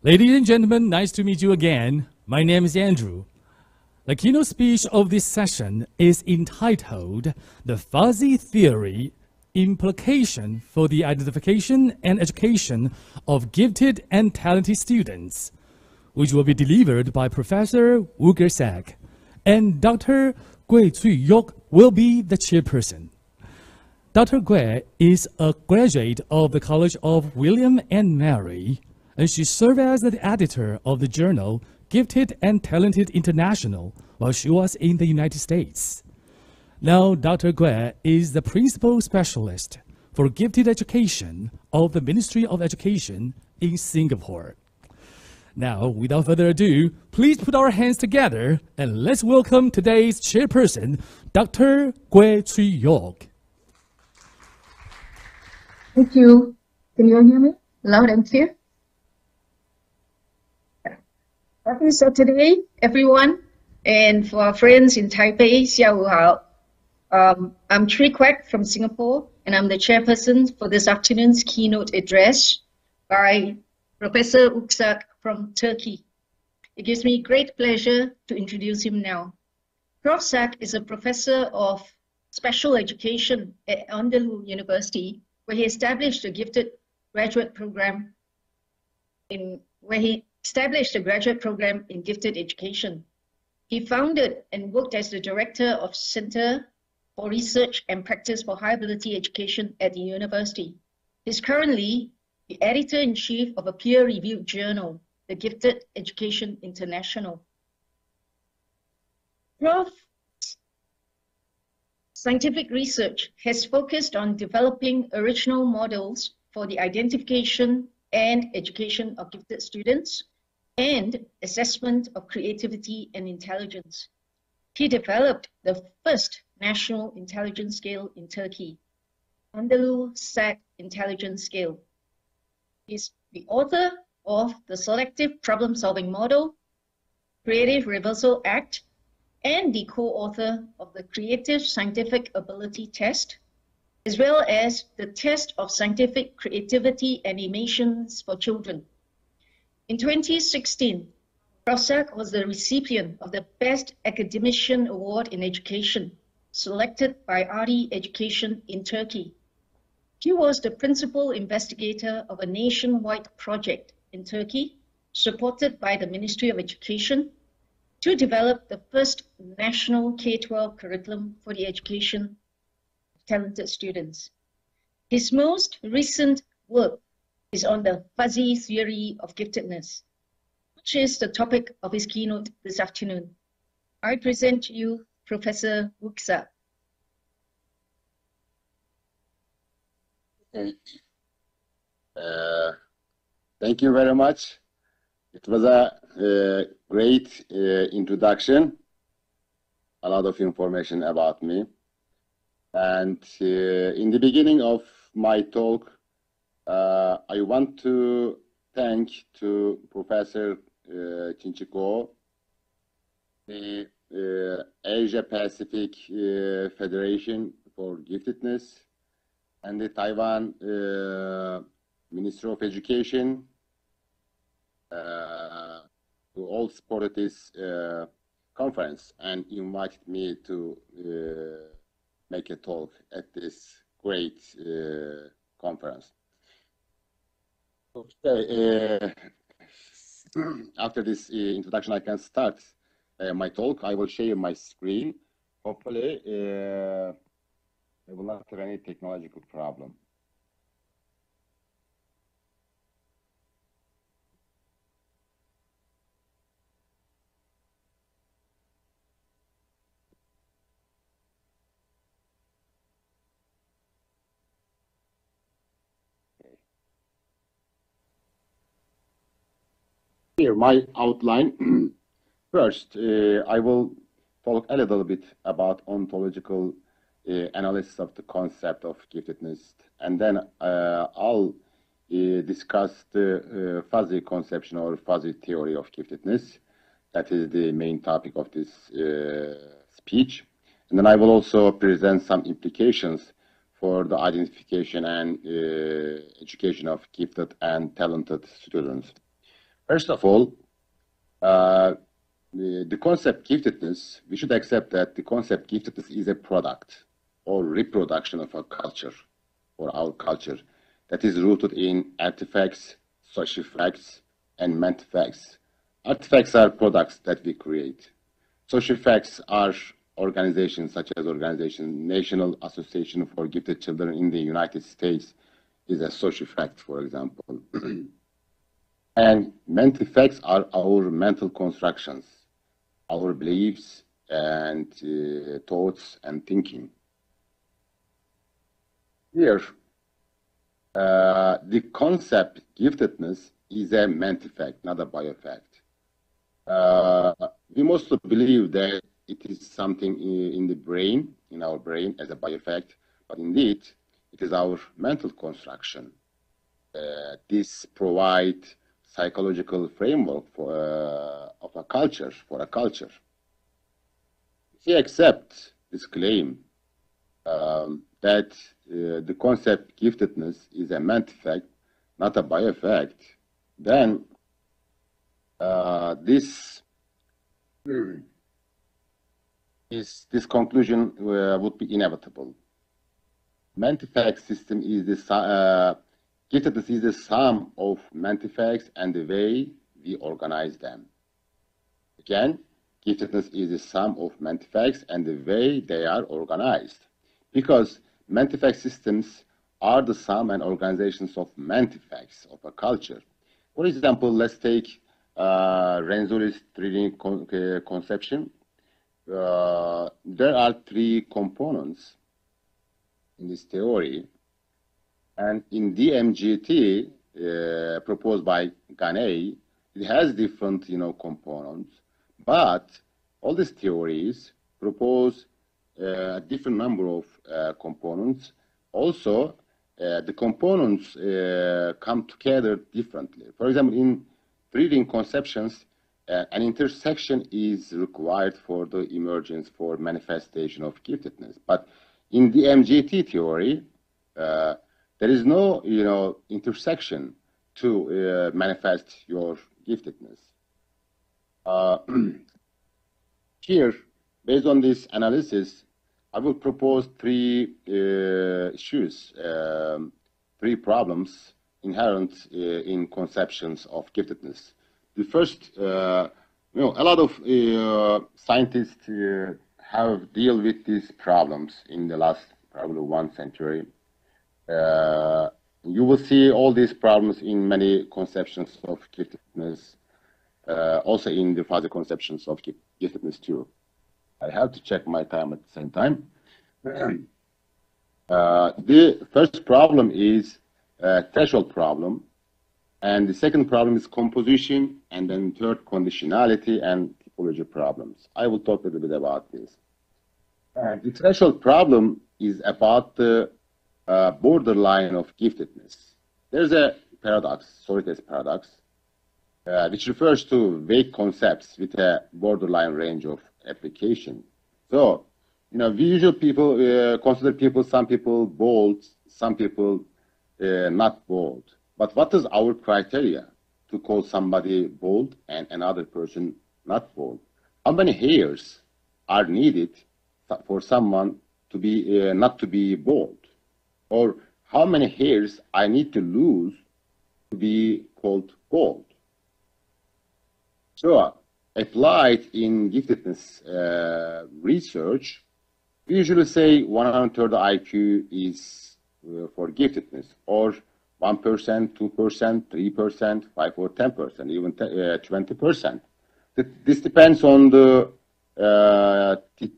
Ladies and gentlemen, nice to meet you again. My name is Andrew. The keynote speech of this session is entitled The Fuzzy Theory, Implication for the Identification and Education of Gifted and Talented Students, which will be delivered by Professor Uğur Sak, and Dr. Gui Yok will be the chairperson. Dr. Gui is a graduate of the College of William and Mary, and she served as the editor of the journal Gifted and Talented International while she was in the United States. Now, Dr. Gui is the principal specialist for gifted education of the Ministry of Education in Singapore. Now, without further ado, please put our hands together and let's welcome today's chairperson, Dr. Gui Yok. Thank you. Can you all hear me loud and clear? Happy Saturday, everyone. And for our friends in Taipei, Xia Wu Hao. I'm Tri Quek from Singapore, and I'm the chairperson for this afternoon's keynote address by Professor Uğur Sak from Turkey. It gives me great pleasure to introduce him now. Prof. Sak is a professor of special education at Andalu University, where he established a gifted graduate program in gifted education. He founded and worked as the director of Center for Research and Practice for High Ability Education at the university. He's currently the editor-in-chief of a peer-reviewed journal, the Gifted Education International. Prof's scientific research has focused on developing original models for the identification and education of gifted students and assessment of creativity and intelligence. He developed the first national intelligence scale in Turkey, Andalu Sak Intelligence Scale. He's the author of the Selective Problem-Solving Model, Creative Reversal Act, and the co-author of the Creative Scientific Ability Test, as well as the Test of Scientific Creativity Animations for Children. In 2016, Prof. Sak was the recipient of the Best Academician Award in Education, selected by RD Education in Turkey. He was the principal investigator of a nationwide project in Turkey, supported by the Ministry of Education, to develop the first national K-12 curriculum for the education of talented students. His most recent work is on the fuzzy theory of giftedness, which is the topic of his keynote this afternoon. I present to you Professor Uğur Sak. Thank you very much. It was a great introduction, a lot of information about me. And in the beginning of my talk, I want to thank to Professor Chinchiko, the Asia Pacific Federation for Giftedness, and the Taiwan Ministry of Education, who all supported this conference and invited me to make a talk at this great conference. After this introduction, I can start my talk. I will share my screen. Hopefully, I will not have any technological problem. Here, my outline. First, I will talk a little bit about ontological analysis of the concept of giftedness, and then I'll discuss the fuzzy conception or fuzzy theory of giftedness. That is the main topic of this speech. And then I will also present some implications for the identification and education of gifted and talented students. First of all, the concept giftedness, we should accept that the concept giftedness is a product or reproduction of a culture, or our culture, that is rooted in artifacts, social facts, and mental facts. Artifacts are products that we create. Social facts are organizations such as National Association for Gifted Children in the United States is a social fact, for example. And mental facts are our mental constructions, our beliefs and thoughts and thinking. Here, the concept giftedness is a mental fact, not a biofact. We mostly believe that it is something in the brain, in our brain as a biofact, but indeed, it is our mental construction. This provides psychological framework for a culture. If we accept this claim that the concept giftedness is a mental fact, not a biofact, then this conclusion would be inevitable. Mental fact system is the giftedness is the sum of mental facts and the way we organize them. Again, giftedness is the sum of mental facts and the way they are organized. Because mental fact systems are the sum and organizations of mental facts of a culture. For example, let's take Renzulli's 3D conception. There are three components in this theory, and in DMGT proposed by Ganey, it has different components, but all these theories propose a different number of components. Also, the components come together differently. For example, in 3D conceptions, an intersection is required for the emergence, for manifestation of giftedness. But in the MGT theory, there is no intersection to manifest your giftedness. Here, based on this analysis, I will propose three issues, three problems inherent in conceptions of giftedness. The first, a lot of scientists have dealt with these problems in the last probably 1 century. You will see all these problems in many conceptions of giftedness, also in the fuzzy conceptions of giftedness too. I have to check my time at the same time. The first problem is threshold problem, and the second problem is composition, and then third, conditionality and typology problems. I will talk a little bit about this. The threshold problem is about the borderline of giftedness. There's a paradox, Sorites paradox, which refers to vague concepts with a borderline range of application. So, we usually consider some people bold, some people not bold. But what is our criteria to call somebody bold and another person not bold? How many hairs are needed for someone to be not to be bold? Or how many hairs I need to lose to be called bold? So, applied in giftedness research, we usually say 130 IQ is for giftedness, or 1%, 2%, 3%, 5 or 10%, even 20%. This depends on the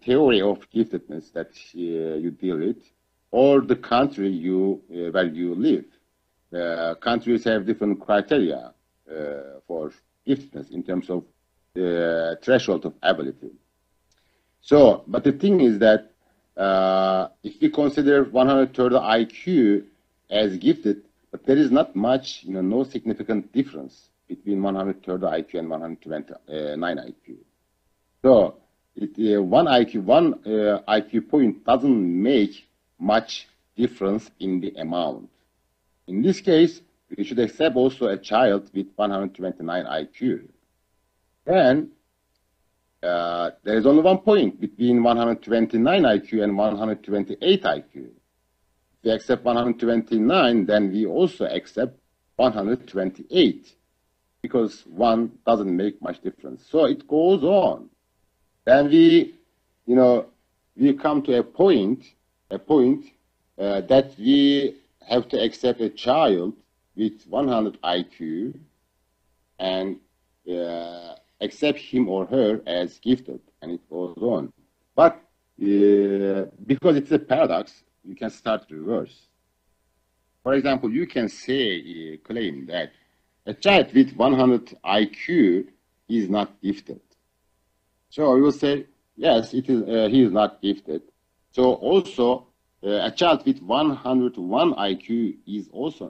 theory of giftedness that you deal with, or the country where you live. Countries have different criteria for giftedness in terms of threshold of ability. So, but the thing is that if we consider 130 IQ as gifted, but there is not much, no significant difference between 130 IQ and 129 IQ. So, one IQ point doesn't make much difference in the amount. In this case, we should accept also a child with 129 IQ. Then there is only one point between 129 IQ and 128 IQ. If we accept 129, then we also accept 128, because one doesn't make much difference. So it goes on. Then we come to a point that we have to accept a child with 100 IQ and accept him or her as gifted, and it goes on. But because it's a paradox, you can start reverse. For example, you can say, claim that a child with 100 IQ is not gifted. So we will say, yes, it is. He is not gifted. So also, a child with 101 IQ is also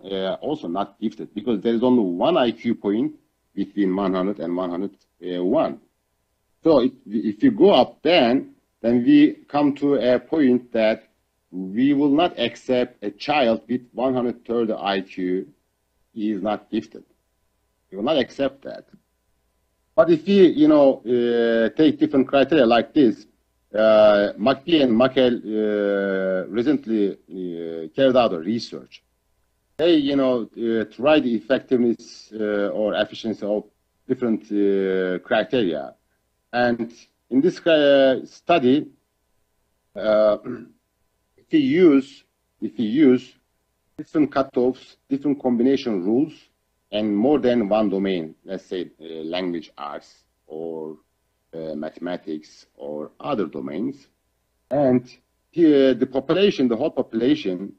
not gifted, because there is only one IQ point between 100 and 101. So if you go up, then we come to a point that we will not accept a child with 130 IQ. He is not gifted. We will not accept that. But if we, take different criteria like this, McBee and Makel recently carried out a research. They, tried the effectiveness or efficiency of different criteria, and in this study, if we use different cutoffs, different combination rules, and more than one domain, let's say language arts or mathematics or other domains, and the population, the whole population,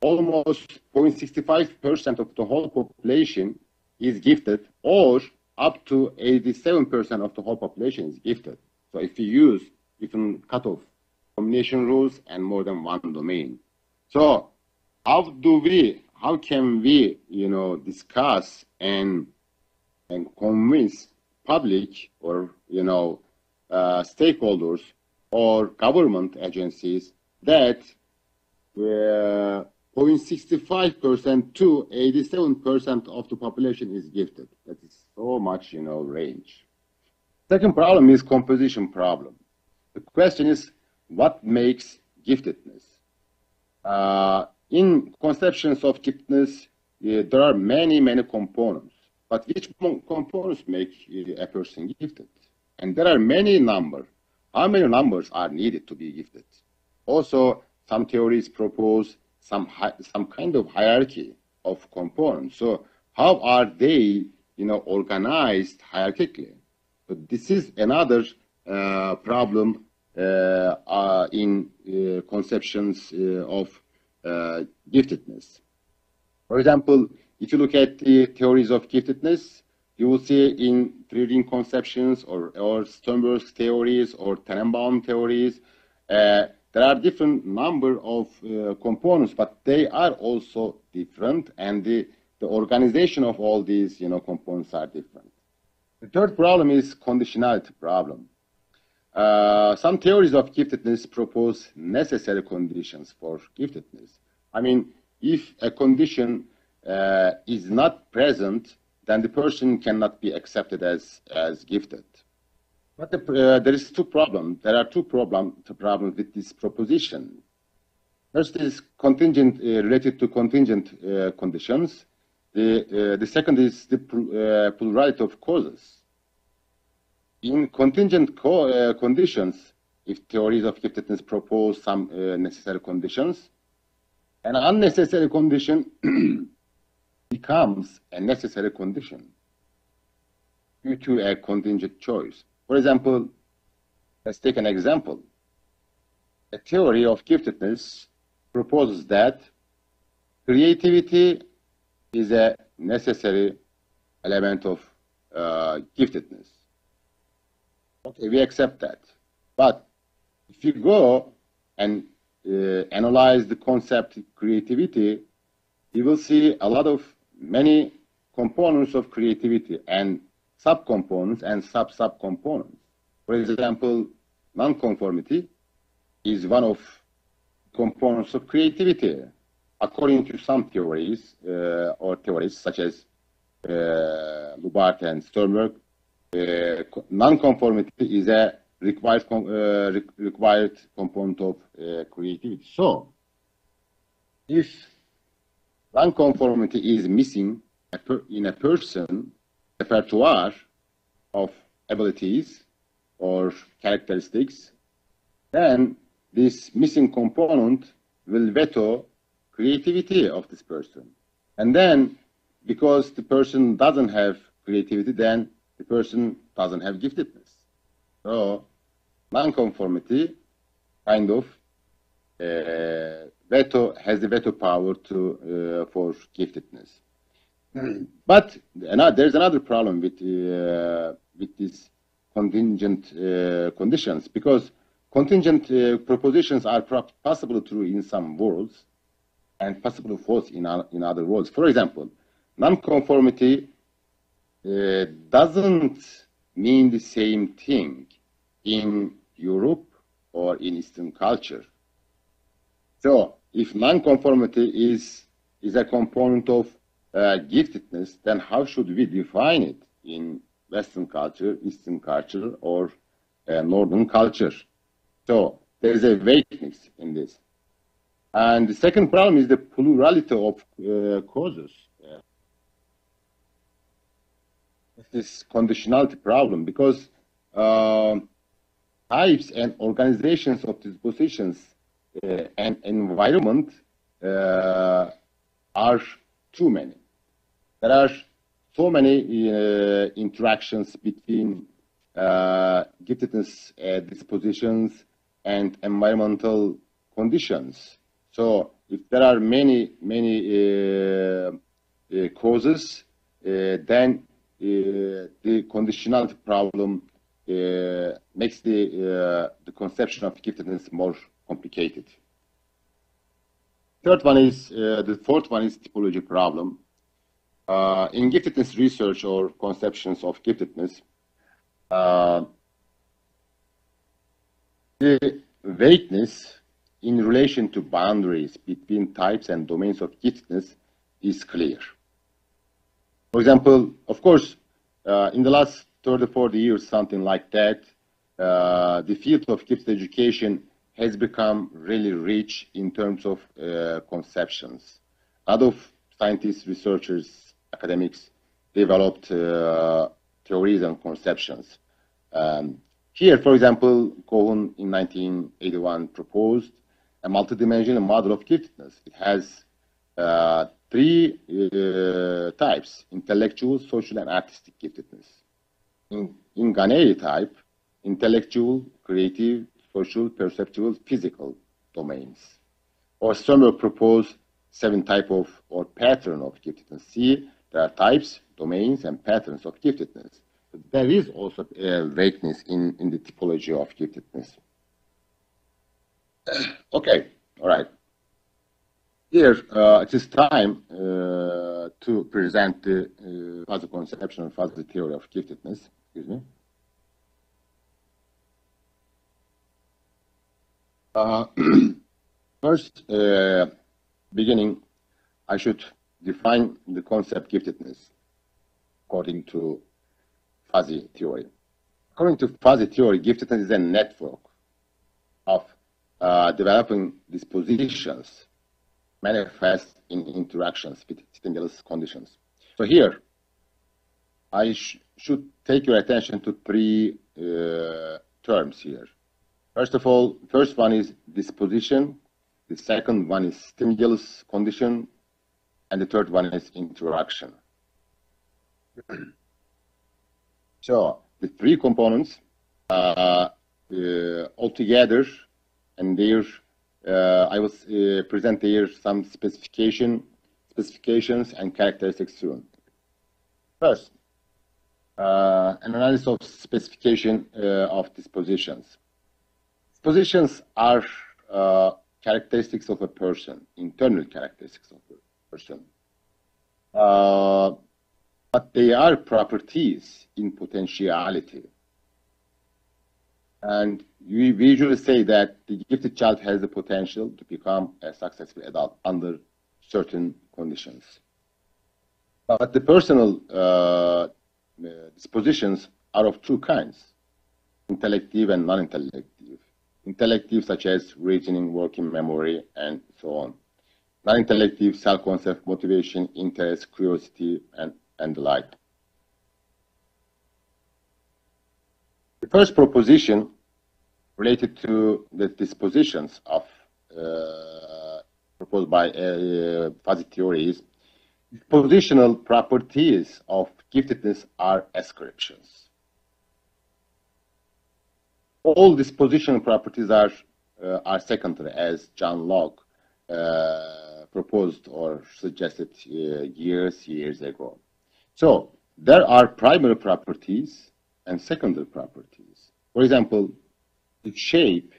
almost 0.65% of the whole population is gifted, or up to 87% of the whole population is gifted. So if you use different cutoff combination rules and more than one domain. So how can we, discuss and convince public or, stakeholders or government agencies that 0.65% to 87% of the population is gifted? That is so much, range. Second problem is composition problem. The question is, what makes giftedness? In conceptions of giftedness, there are many components. But which components make a person gifted? And there are many numbers. How many numbers are needed to be gifted? Also, some theories propose some kind of hierarchy of components. So how are they, organized hierarchically? So this is another problem in conceptions of giftedness. For example, if you look at the theories of giftedness, you will see in three-ring conceptions or Sternberg's theories or Tenenbaum theories, there are different number of components, but they are also different, and the organization of all these components are different. The third problem is conditionality problem. Some theories of giftedness propose necessary conditions for giftedness. I mean, if a condition is not present, then the person cannot be accepted as gifted. But there is two problems. There are two problems with this proposition. First is contingent related to contingent conditions. The second is the plurality of causes. In contingent conditions, if theories of giftedness propose some necessary conditions, an unnecessary condition becomes a necessary condition due to a contingent choice. For example, let's take an example. A theory of giftedness proposes that creativity is a necessary element of giftedness. Okay, we accept that. But if you go and analyze the concept creativity, you will see a lot of many components of creativity and subcomponents and sub-subcomponents. For example, non-conformity is one of components of creativity. according to some theories or theories such as Lubart and Sternberg, non-conformity is a required component of creativity. So, if non-conformity is missing in a person repertoire of abilities or characteristics, then this missing component will veto creativity of this person. And then, because the person doesn't have creativity, then the person doesn't have giftedness. So, non-conformity kind of has the veto power to for giftedness. But there's another problem with these contingent conditions, because contingent propositions are possibly true in some worlds and possibly false in other worlds. For example, non-conformity doesn't mean the same thing in Europe or in Eastern culture. So, if non-conformity is a component of giftedness, then how should we define it in Western culture, Eastern culture, or Northern culture? So, there is a vagueness in this. And the second problem is the plurality of causes. This conditionality problem, because types and organizations of dispositions and environment are too many. There are so many interactions between giftedness dispositions and environmental conditions. So if there are many causes, then the conditionality problem makes the conception of giftedness more complicated. The fourth one is typology problem. In giftedness research or conceptions of giftedness, the vagueness in relation to boundaries between types and domains of giftedness is clear. For example, of course, in the last 30, 40 years, something like that, the field of gifted education has become really rich in terms of conceptions. A lot of scientists, researchers, academics developed theories and conceptions. Here, for example, Cohen in 1981 proposed a multidimensional model of giftedness. It has three types: intellectual, social, and artistic giftedness. In Ghanaian type, intellectual, creative, social, perceptual, physical domains. Or Sternberg proposed 7 types of or pattern of giftedness. See, there are types, domains, and patterns of giftedness. But there is also a vagueness in the typology of giftedness. Okay, all right. Here, it is time to present the fuzzy conception and fuzzy theory of giftedness. Excuse me. First, beginning, I should define the concept giftedness according to fuzzy theory. According to fuzzy theory, giftedness is a network of developing dispositions manifest in interactions with stimulus conditions. So here, I should take your attention to 3 terms here. First of all, first one is disposition, the second one is stimulus condition, and the third one is interaction. So the 3 components altogether, and there I will present here some specifications and characteristics soon. First, an analysis of specification of dispositions. Dispositions are characteristics of a person, internal characteristics of a person. But they are properties in potentiality. And we usually say that the gifted child has the potential to become a successful adult under certain conditions. But the personal dispositions are of two kinds, intellective and non-intellective. Intellective, such as reasoning, working memory, and so on. Non-intellective, self-concept, motivation, interest, curiosity, and the like. The first proposition related to the dispositions of proposed by fuzzy theories, dispositional properties of giftedness are ascriptions. All dispositional properties are secondary, as John Locke proposed or suggested years ago. So there are primary properties and secondary properties. For example, the shape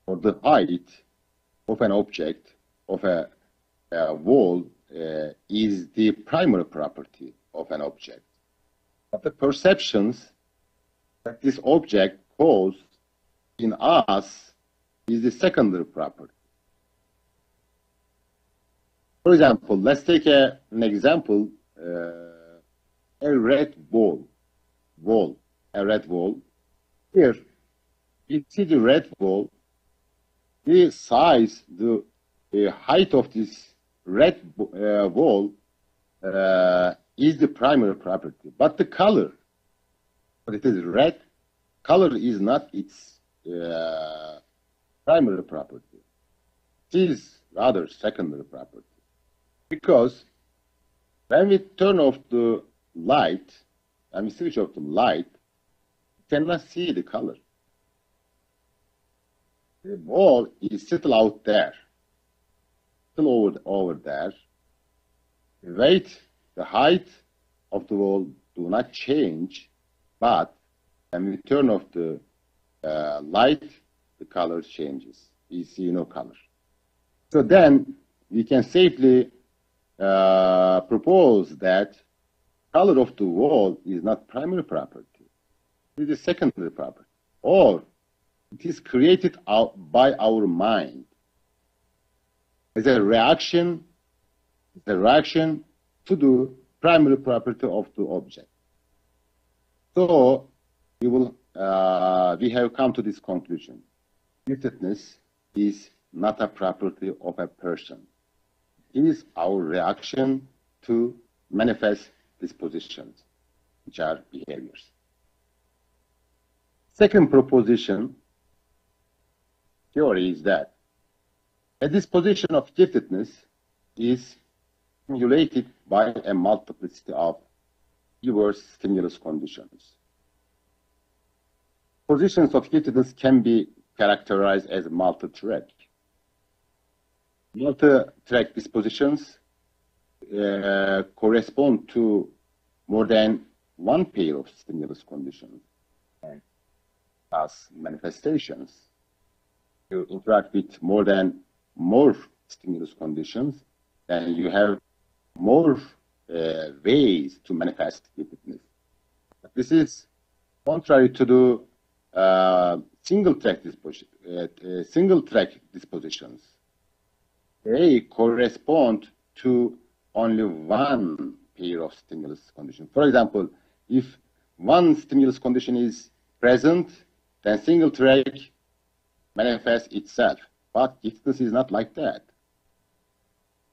or the height of an object, of a wall, is the primary property of an object. But the perceptions that this object causes in us is the secondary property. For example, let's take an example, a red a red wall. Here, you see the red wall, the size, the height of this red wall is the primary property. But the color, but it is red, color is not its primary property. It is rather secondary property. Because when we turn off the light, and we switch off the light, we cannot see the color. The wall is still out there, still over there. The weight, the height of the wall do not change, but when we turn off the light, the color changes. We see no color. So then we can safely propose that color of the wall is not primary property. It is secondary property, or it is created by our mind as a reaction to the primary property of the object. So we have come to this conclusion. Giftedness is not a property of a person. It is our reaction to manifest dispositions, which are behaviors. Second proposition theory is that a disposition of giftedness is stimulated by a multiplicity of diverse stimulus conditions. Positions of giftedness can be characterized as multi-track. Multi-track dispositions correspond to more than one pair of stimulus conditions. And as manifestations, you interact with more stimulus conditions, then you have more ways to manifest giftedness. This is contrary to the single track dispositions. They correspond to only one pair of stimulus conditions. For example, if one stimulus condition is present, then single track manifests itself. But giftedness is not like that.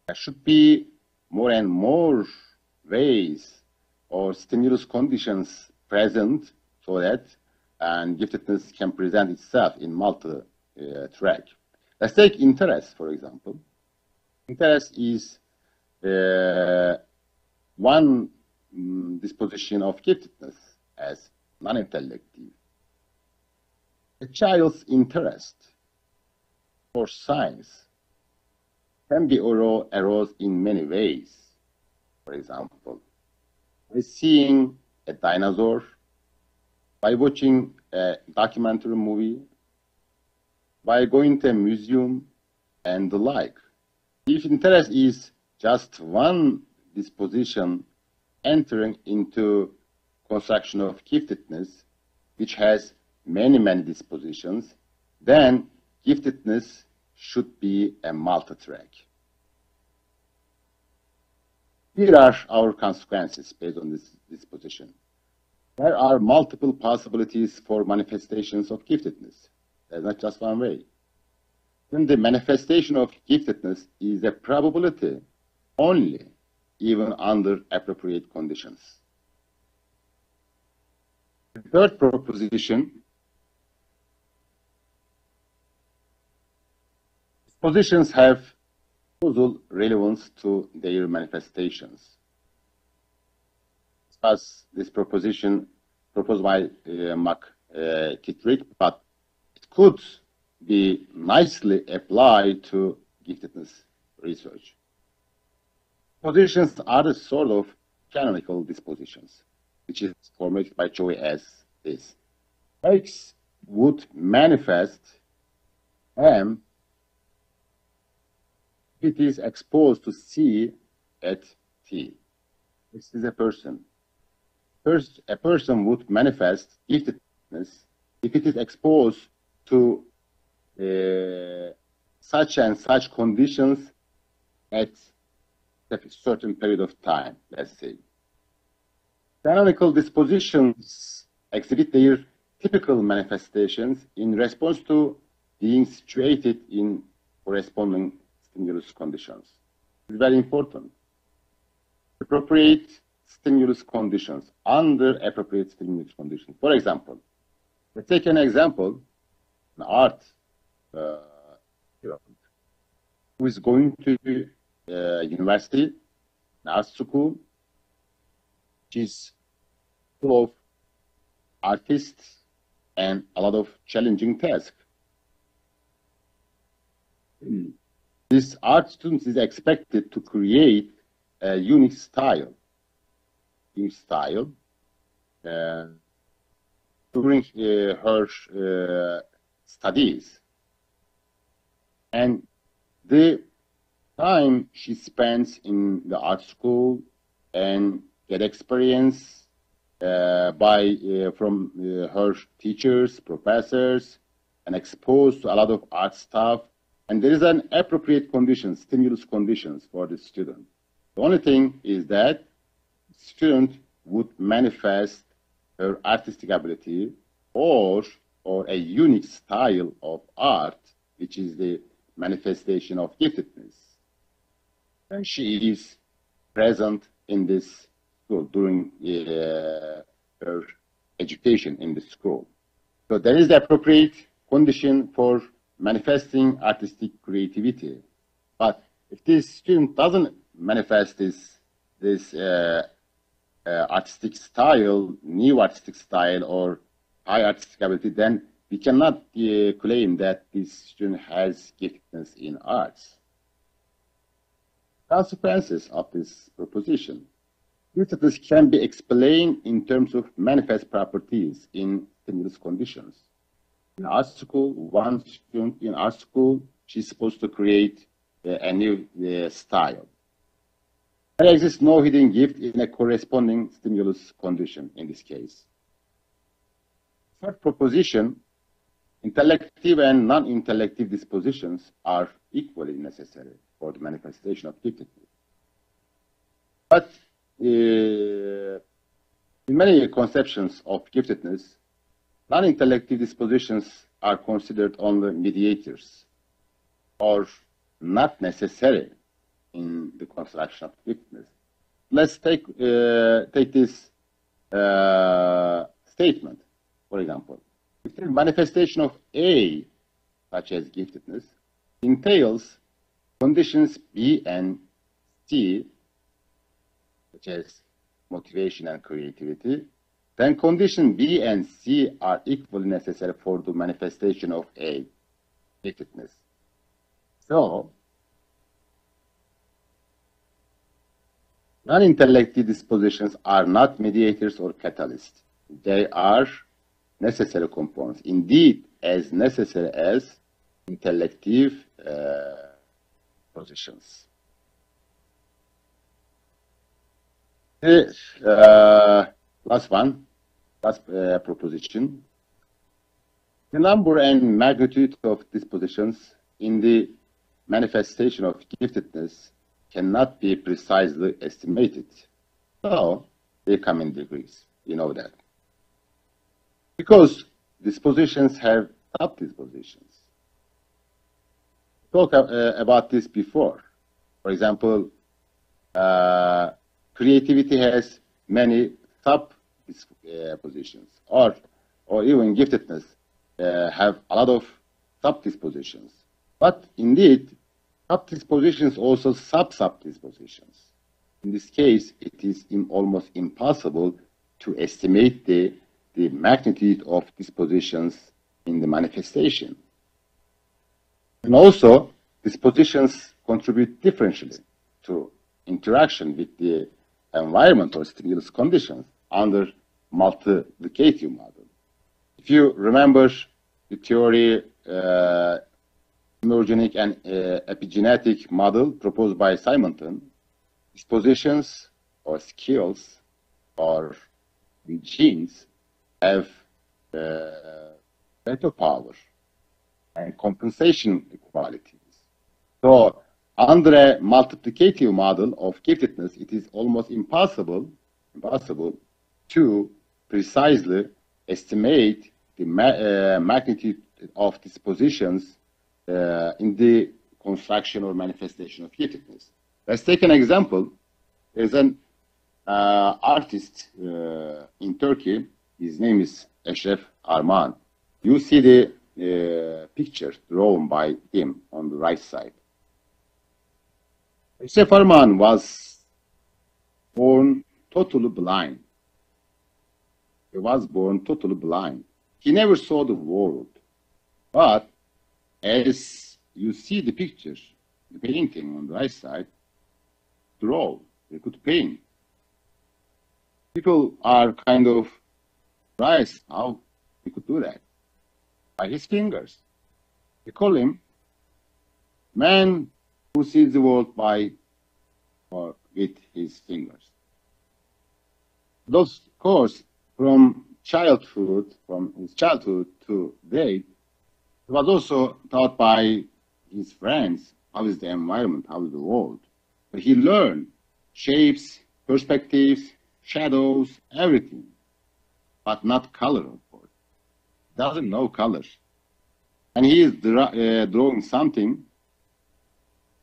There should be more and more ways or stimulus conditions present so that giftedness can present itself in multi-track. Let's take interest, for example. Interest is one disposition of giftedness as non-intellective. A child's interest for science can be aroused in many ways. For example, by seeing a dinosaur, by watching a documentary movie, by going to a museum, and the like. If interest is just one disposition entering into construction of giftedness, which has many dispositions, then giftedness should be a multi-track. Here are our consequences based on this position. There are multiple possibilities for manifestations of giftedness. There's not just one way. Then the manifestation of giftedness is a probability only, even under appropriate conditions. The third proposition, positions have causal relevance to their manifestations. As this proposition proposed by McKittrick, but it could be nicely applied to giftedness research. Positions are the sort of canonical dispositions, which is formulated by Choi as this. X would manifest M if it is exposed to C at T. This is a person. First, a person would manifest giftedness if it is exposed to such and such conditions at a certain period of time, let's say. Canonical dispositions exhibit their typical manifestations in response to being situated in corresponding stimulus conditions. It's very important. Appropriate stimulus conditions, under appropriate stimulus conditions. For example, let's take an example, an art student who is going to university, an art school, which is full of artists and a lot of challenging tasks. This art student is expected to create a unique style during her studies. And the time she spends in the art school and get experience from her teachers, professors, and exposed to a lot of art stuff. And there is an appropriate condition, stimulus conditions for the student. The only thing is that the student would manifest her artistic ability or a unique style of art, which is the manifestation of giftedness. And she is present in this school during her education in the school. So there is the appropriate condition for manifesting artistic creativity. But if this student doesn't manifest this artistic style, new artistic style, or high artistic ability, then we cannot claim that this student has giftedness in arts. Consequences of this proposition. Giftedness can be explained in terms of manifest properties in stimulus conditions. In art school, one student in art school, she's supposed to create a new style. There exists no hidden gift in a corresponding stimulus condition in this case. Third proposition, intellective and non-intellective dispositions are equally necessary for the manifestation of giftedness. But in many conceptions of giftedness, non-intellective dispositions are considered only mediators or not necessary in the construction of giftedness. Let's take this statement, for example. If the manifestation of A, such as giftedness, entails conditions B and C, such as motivation and creativity, then condition B and C are equally necessary for the manifestation of A, giftedness. So, non-intellective dispositions are not mediators or catalysts. They are necessary components, indeed as necessary as intellective positions. The last proposition. The number and magnitude of dispositions in the manifestation of giftedness cannot be precisely estimated. So they come in degrees. You know that. Because dispositions have subdispositions. Talk about this before. For example, creativity has many subdispositions, or even giftedness have a lot of subdispositions. But indeed, subdispositions also subdispositions. In this case, it is almost impossible to estimate the magnitude of dispositions in the manifestation. And also, dispositions contribute differentially to interaction with the environment or stimulus conditions under multiplicative model. If you remember the theory, neurogenic and epigenetic model proposed by Simonton, dispositions or skills or genes have better power and compensation qualities. So under a multiplicative model of giftedness, it is almost impossible to precisely estimate the magnitude of dispositions in the construction or manifestation of giftedness. Let's take an example. There's an artist in Turkey. His name is Eşref Arman. You see the picture drawn by him on the right side. Eşref Arman was born totally blind. He was born totally blind. He never saw the world. But as you see the picture, the painting on the right side, draw, they could paint. People are kind of surprised how he could do that. By his fingers. They call him man who sees the world by or with his fingers. Those, of course, from his childhood to date, he was also taught by his friends how is the environment, how is the world. But he learned shapes, perspectives, shadows, everything, but not color, of course. He doesn't know colors. And he is drawing something.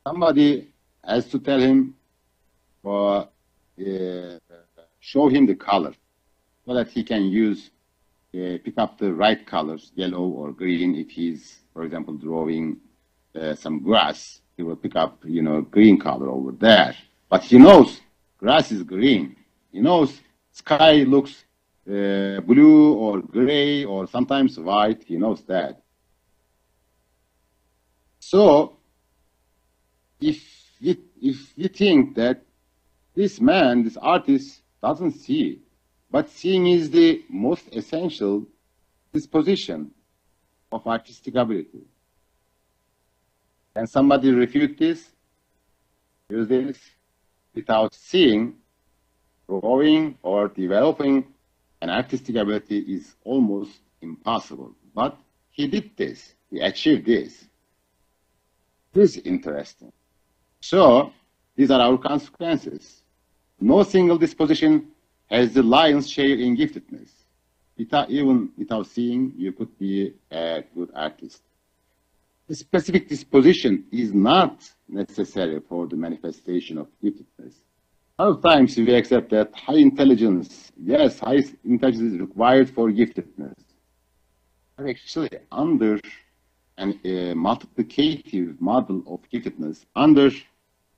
Somebody has to tell him or show him the color so that he can pick up the right colors, yellow or green. If he's, for example, drawing some grass, he will pick up, green color over there. But he knows grass is green. He knows sky looks blue or gray or sometimes white. He knows that. So, if we think that this man, this artist, doesn't see, but seeing is the most essential disposition of artistic ability. Can somebody refute this? Use this? Without seeing, growing or developing an artistic ability is almost impossible. But he did this. He achieved this. This is interesting. So, these are our consequences. No single disposition has the lion's share in giftedness. Even without seeing, you could be a good artist. The specific disposition is not necessary for the manifestation of giftedness. Other times we accept that high intelligence, yes, high intelligence is required for giftedness. But actually, under a multiplicative model of giftedness, under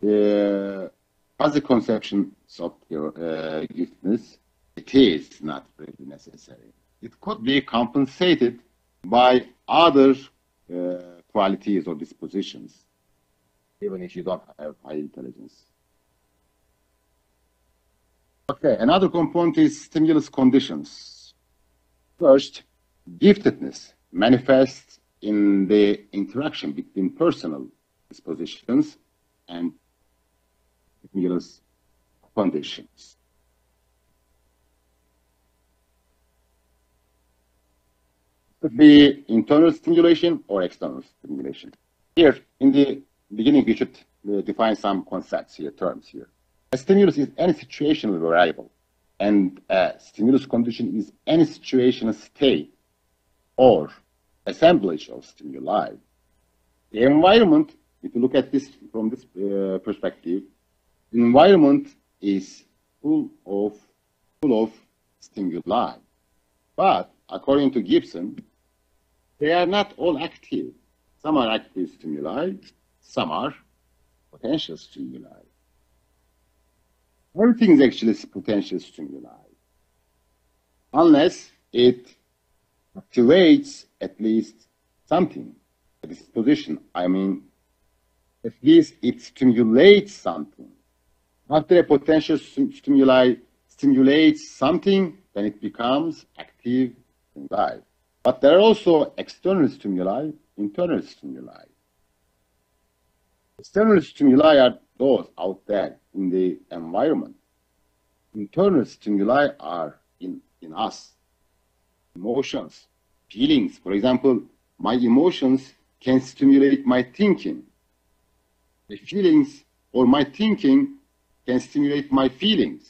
the fuzzy conceptions of giftedness, it is not really necessary. It could be compensated by other qualities or dispositions, even if you don't have high intelligence. Okay, another component is stimulus conditions. First, giftedness manifests in the interaction between personal dispositions and stimulus conditions. It could be internal stimulation or external stimulation. Here, in the beginning, we should define some concepts here, terms here. A stimulus is any situational variable, and a stimulus condition is any situational state or assemblage of stimuli. The environment, if you look at this from this perspective, the environment is full of stimuli. But according to Gibson, they are not all active. Some are active stimuli, some are potential stimuli. Everything is actually potential stimuli, unless it activates at least something, a disposition. I mean, at least it stimulates something. After a potential stimuli stimulates something, then it becomes active stimuli. But there are also external stimuli, internal stimuli. External stimuli are those out there in the environment. Internal stimuli are in us. Emotions, feelings. For example, my emotions can stimulate my thinking. The feelings or my thinking can stimulate my feelings.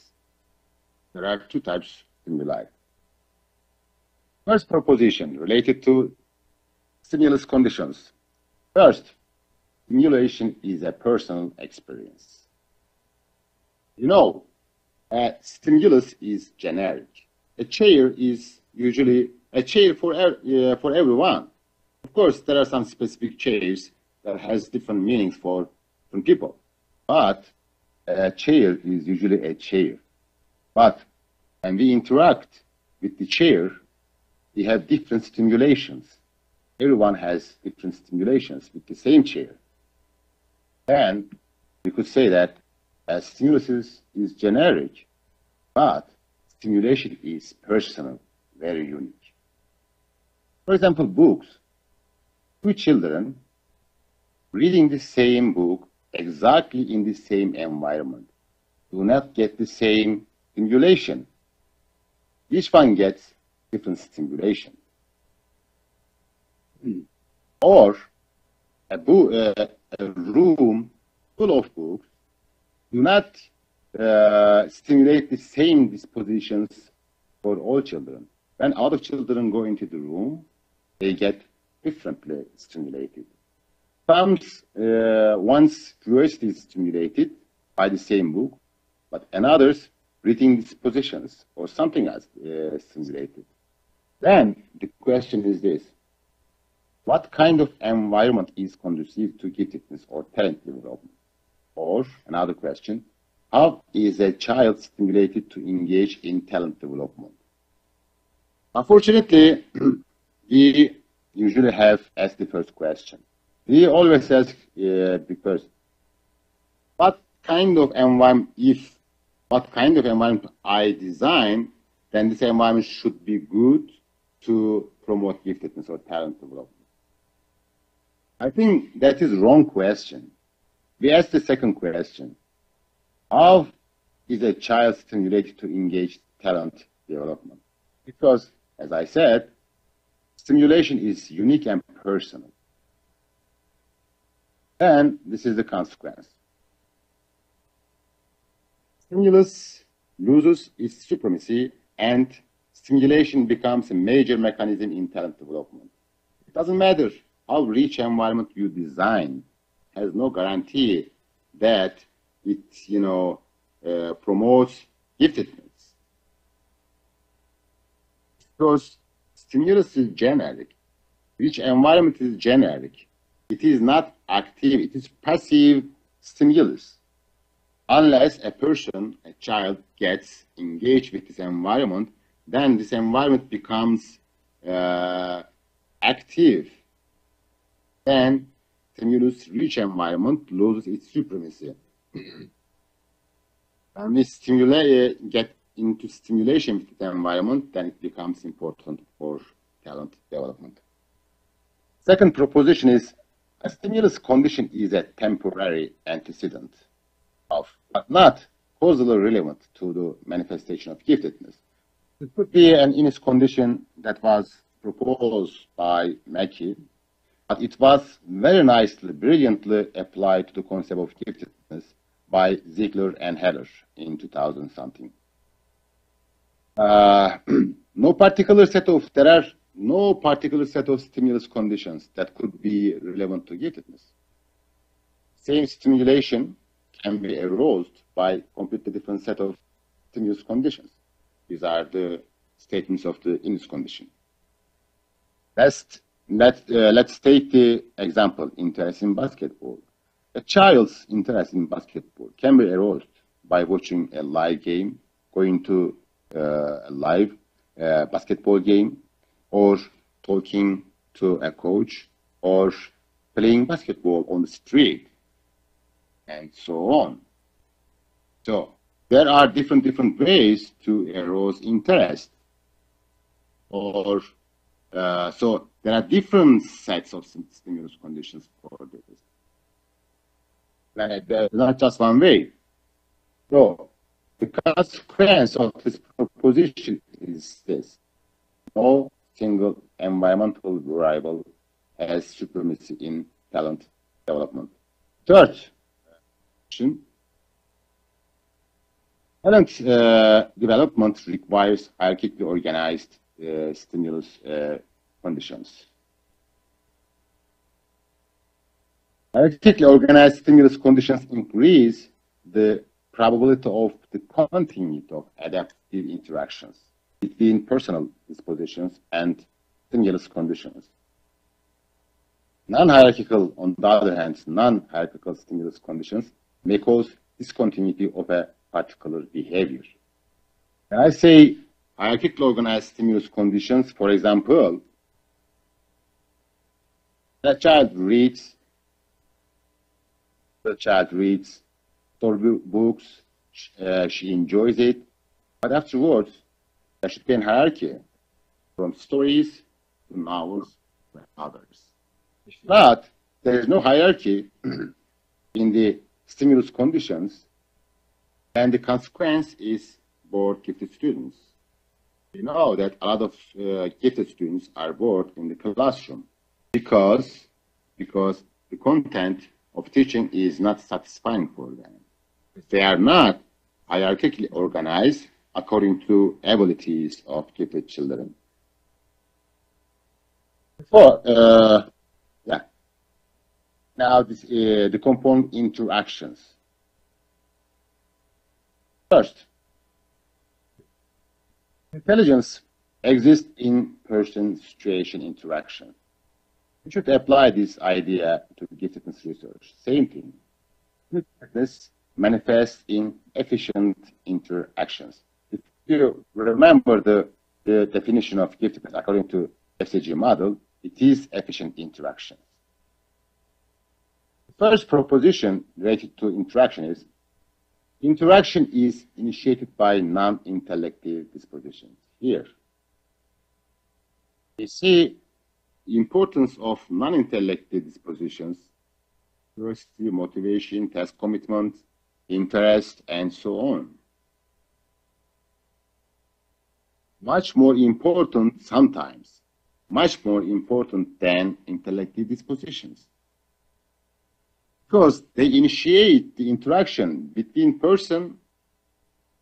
There are two types of stimuli. First proposition related to stimulus conditions. First, stimulation is a personal experience. You know, a stimulus is generic. A chair is usually a chair for everyone. Of course, there are some specific chairs that has different meanings for different people. But a chair is usually a chair. But when we interact with the chair, we have different stimulations. Everyone has different stimulations with the same chair. And we could say that a stimulus is generic, but stimulation is personal, very unique. For example, books. Two children reading the same book exactly in the same environment do not get the same stimulation. Each one gets different stimulation. Or a room full of books do not stimulate the same dispositions for all children. When other children go into the room, they get differently stimulated. Some one's curiosity is stimulated by the same book, but another's reading dispositions or something else stimulated. Then the question is this: what kind of environment is conducive to giftedness or talent development? Or another question: how is a child stimulated to engage in talent development? Unfortunately, we usually have asked the first question. We always ask because what kind of environment, what kind of environment I design, then this environment should be good to promote giftedness or talent development. I think that is wrong question. We ask the second question: how is a child stimulated to engage talent development? Because, as I said, stimulation is unique and personal. And this is the consequence. Stimulus loses its supremacy and stimulation becomes a major mechanism in talent development. It doesn't matter how rich environment you design, has no guarantee that it, promotes giftedness. Because stimulus is generic. Rich environment is generic. It is not active, it is passive stimulus. Unless a person, a child, gets engaged with this environment, then this environment becomes active. Then stimulus-rich environment loses its supremacy. When we get into stimulation with the environment, then it becomes important for talent development. Second proposition is a stimulus condition is a temporary antecedent of, but not causally relevant to the manifestation of giftedness. It could be an init condition that was proposed by Mackey, But it was very nicely, brilliantly applied to the concept of giftedness by Ziegler and Heller in 2000 something. There are no particular set of stimulus conditions that could be relevant to giftedness. Same stimulation can be aroused by completely different set of stimulus conditions. These are the statements of the Innis condition. Let's take the example, interest in basketball. A child's interest in basketball can be aroused by watching a live game, going to a live basketball game, or talking to a coach, or playing basketball on the street, and so on. So there are different ways to arouse interest, or so there are different sets of stimulus conditions for this. There's not just one way. So the consequence of this proposition is this: no single environmental variable has supremacy in talent development. Third, talent development requires hierarchically organized stimulus conditions. Hierarchically organized stimulus conditions increase the probability of the continuity of adaptive interactions between personal dispositions and stimulus conditions. Non-hierarchical, on the other hand, non-hierarchical stimulus conditions may cause discontinuity of a particular behavior. When I say hierarchically organized stimulus conditions, for example, the child reads storybooks, she enjoys it, but afterwards there should be a hierarchy from stories to novels to others. But there is no hierarchy in the stimulus conditions, and the consequence is bored gifted students. You know that a lot of gifted students are bored in the classroom because the content of teaching is not satisfying for them. They are not hierarchically organized according to abilities of gifted children. So, now the component interactions. First, intelligence exists in person-situation interaction. We should apply this idea to giftedness research. Same thing. Giftedness manifests in efficient interactions. If you remember the definition of giftedness according to APCG model, it is efficient interactions. The first proposition related to interaction is: interaction is initiated by non-intellective dispositions. Here, we see the importance of non-intellective dispositions: curiosity, motivation, task commitment, interest, and so on. Much more important sometimes, much more important than intellective dispositions, because they initiate the interaction between person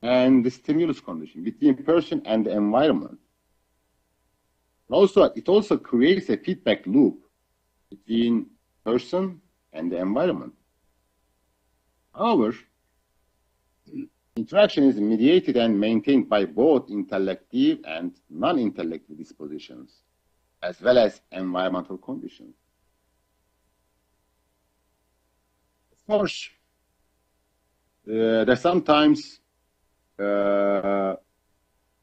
and the stimulus condition, between person and the environment. Also, it also creates a feedback loop between person and the environment. However, interaction is mediated and maintained by both intellective and non-intellective dispositions, as well as environmental conditions. Of course, there's sometimes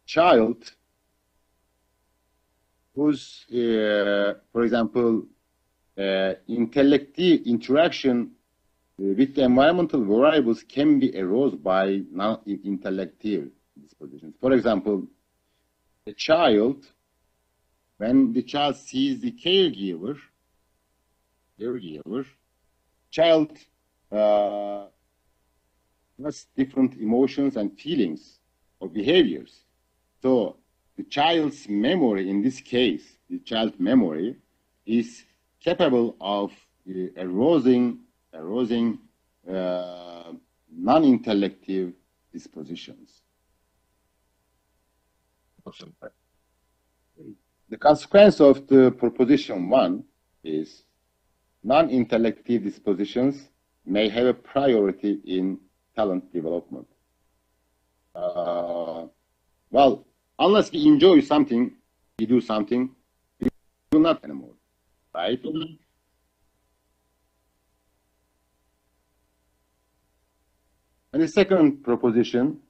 child whose, for example, intellective interaction with the environmental variables can be aroused by non-intellective dispositions. For example, the child, when the child sees the caregiver, child has different emotions and feelings or behaviors. So the child's memory, in this case, the child's memory is capable of arousing non-intellective dispositions. The consequence of the proposition 1 is non-intellective dispositions may have a priority in talent development. Well, unless we enjoy something, we do something, we do not anymore, right? And the second proposition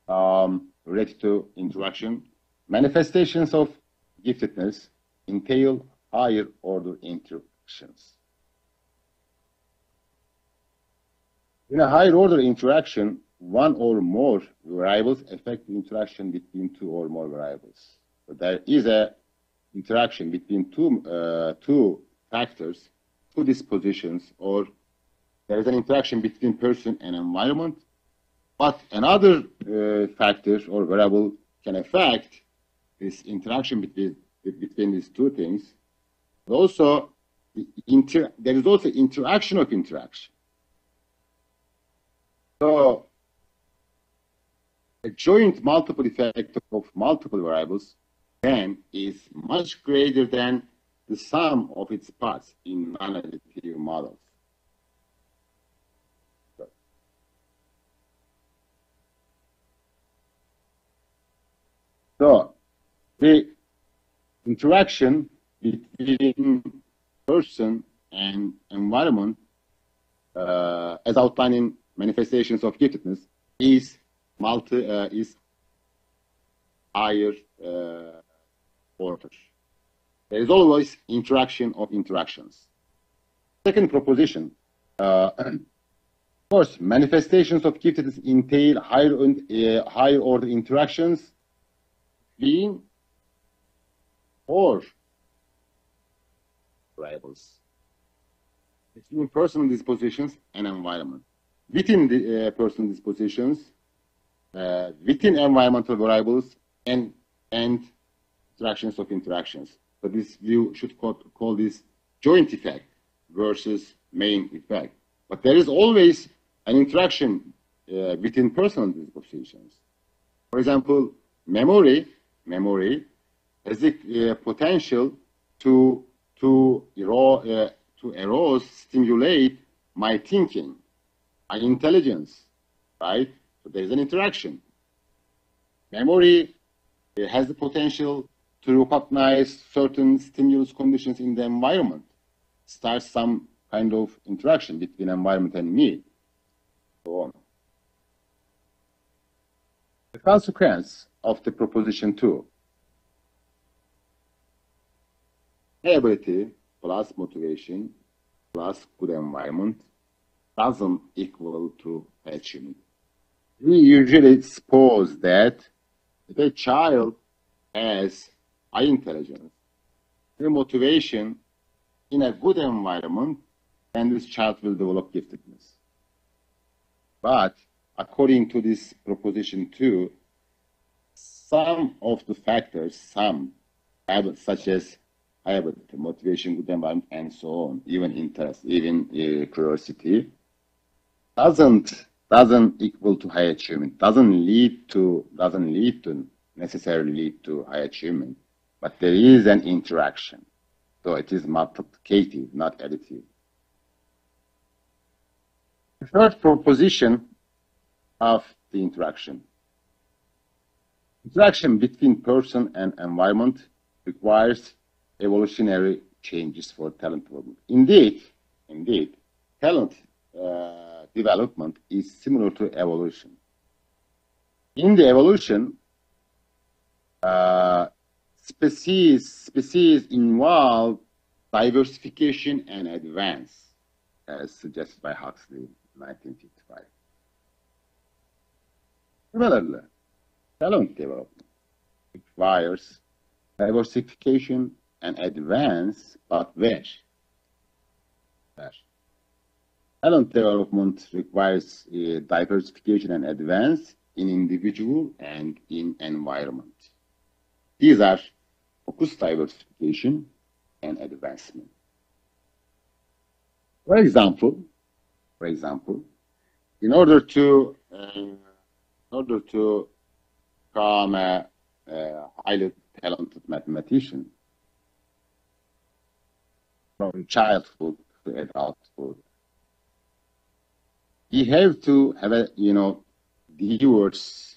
related to interaction, manifestations of giftedness entail higher order interactions. In a higher order interaction, one or more variables affect the interaction between two or more variables. So there is a interaction between two factors, two dispositions, or there is an interaction between person and environment, but another factor or variable can affect this interaction between these two things. But also, there is also interaction of interaction. So, a joint multiple effect of multiple variables then is much greater than the sum of its parts in non-additive models. So, the interaction between person and environment, as outlined in manifestations of giftedness, is higher order. There is always interaction of interactions. Second proposition, of course, manifestations of giftedness entail higher order interactions between or variables, between personal dispositions and environment. Within the personal dispositions, within environmental variables, and interactions of interactions. So this view should call this joint effect versus main effect. But there is always an interaction within personal dispositions. For example, memory has the potential to arouse, stimulate my thinking, my intelligence, right? So there is an interaction. Memory has the potential to recognize certain stimulus conditions in the environment, start some kind of interaction between environment and me, so on. The consequence of the proposition 2, ability plus motivation plus good environment doesn't equal to achievement. We usually suppose that if a child has high intelligence, the motivation in a good environment, then this child will develop giftedness. But according to this proposition 2, some of the factors, such as ability, motivation, good environment, and so on, even interest, even curiosity, doesn't equal to high achievement, doesn't necessarily lead to high achievement, but there is an interaction. So it is multiplicative, not additive. The third proposition of the interaction. Interaction between person and environment requires evolutionary changes for talent development. Indeed, talent development is similar to evolution. In the evolution, species involve diversification and advance, as suggested by Huxley in 1955. Similarly, talent development requires diversification and advance, but where? Talent development requires diversification and advance in individual and in environment. These are focus diversification and advancement. For example, in order to become a highly talented mathematician from childhood to adulthood, you have to have a diverse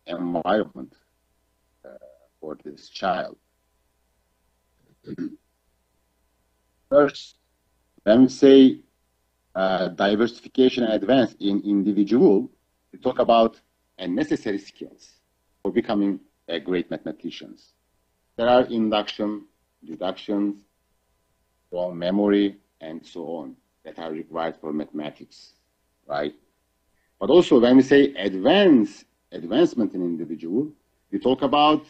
environment for this child. First, when we say diversification and advance in individual, we talk about necessary skills for becoming a great mathematicians. There are induction, deductions, strong memory, and so on that are required for mathematics, right? But also when we say advancement in individual, we talk about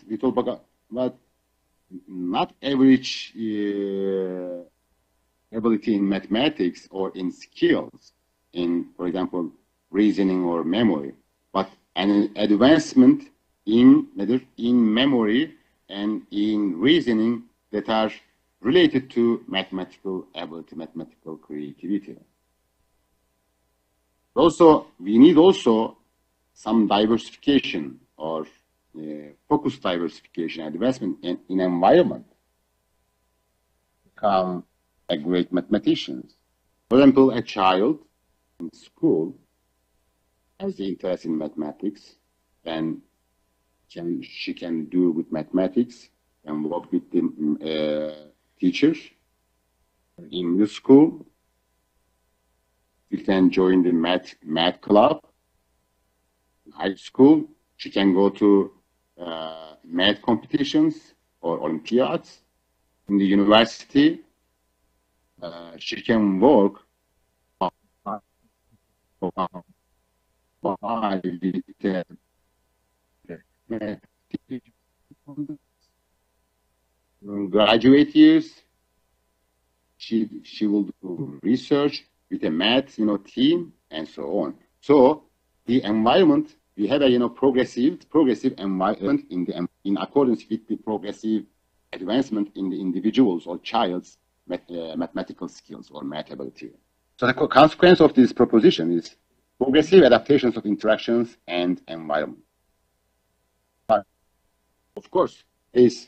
not average ability in mathematics or in skills, in, for example, reasoning or memory, but an advancement in memory and in reasoning that are related to mathematical ability, mathematical creativity. Also, we need also some diversification or focused diversification, advancement in environment, become a great mathematician. For example, a child in school has the interest in mathematics, and she can do with mathematics and work with the teachers. In the school, she can join the math club. In high school, she can go to math competitions or Olympiads. In the university, she can work graduate years. She will do research with a math team and so on. So the environment, we have a progressive environment in accordance with the progressive advancement in the individual's or child's mathematical skills or math ability. So the consequence of this proposition is progressive adaptations of interactions and environment. But of course, is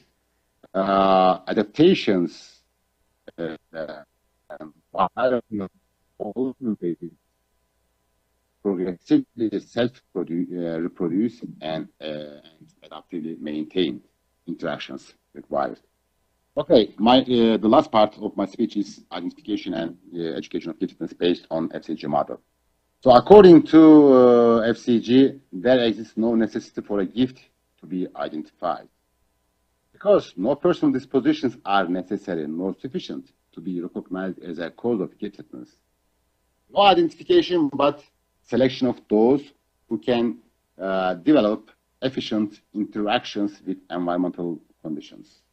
adaptations progressively self-reproduce and adaptively maintain interactions required. Okay, the last part of my speech is identification and education of giftedness based on APCG model. So according to APCG, there exists no necessity for a gift to be identified, because no personal dispositions are necessary nor sufficient to be recognized as a cause of giftedness. No identification, but selection of those who can develop efficient interactions with environmental conditions.